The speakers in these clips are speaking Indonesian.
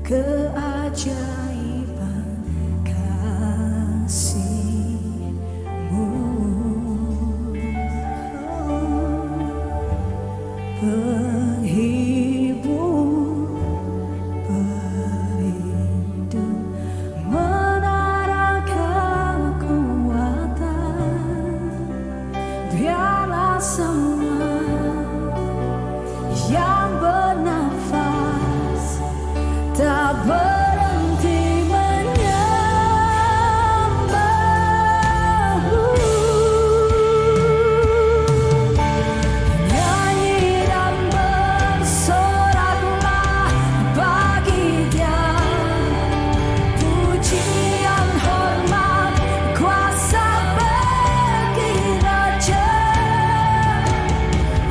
keajaiban kasih-Mu. Penghibur, pelindung, menara kekuatan. Biarlah semua yang bernafas tak berhenti menyembah-Mu. Nyanyi dan bersoraklah bagi Dia, pujian, hormat, kuasa bagi Raja.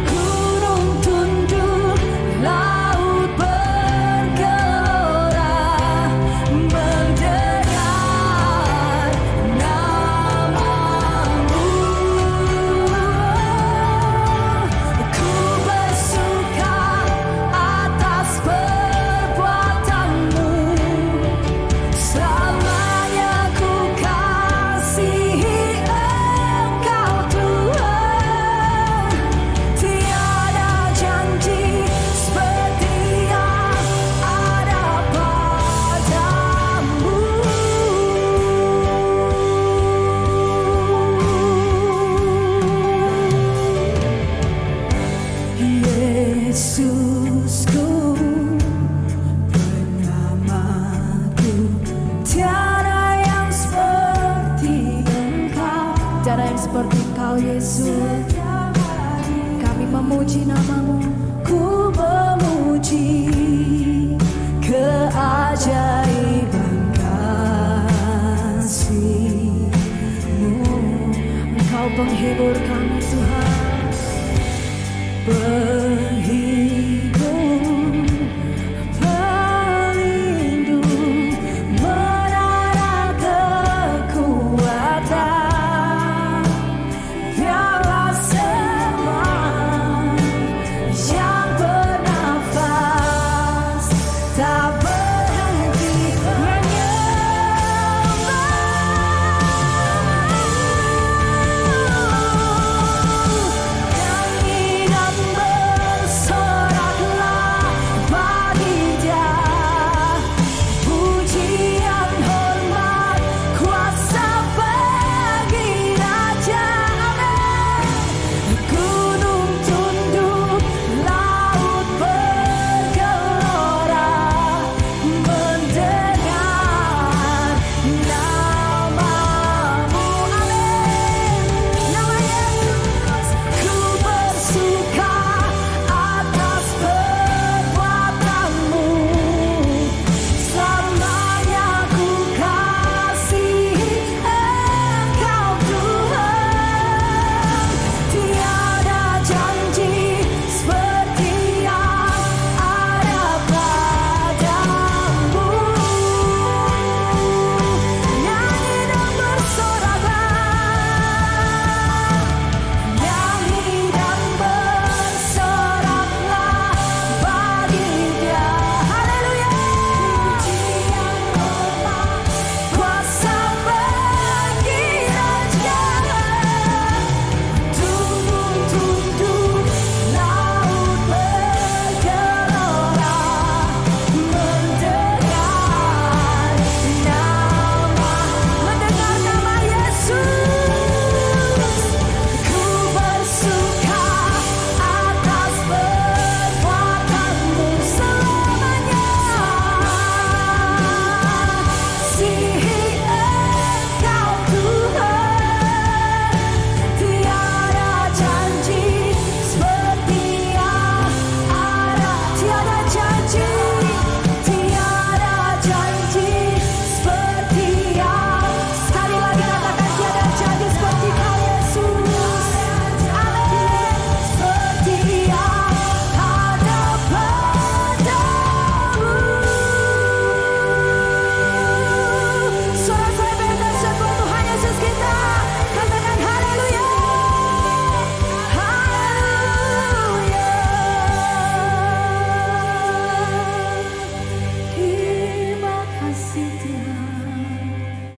Gunung tunduk, laut bergelora, mendengar nama-Mu. Ku bersuka atas perbuatan-Mu, selamanya ku kasihi Engkau Tuhan. Tiada janji seperti yang ada padamu. Yesusku, penyelamatku, tiada yang seperti Engkau, tiada yang seperti Engkau Yesus. Kami memuji nama-Mu, ku memuji keajaiban kasih-Mu. Engkau penghibur kami,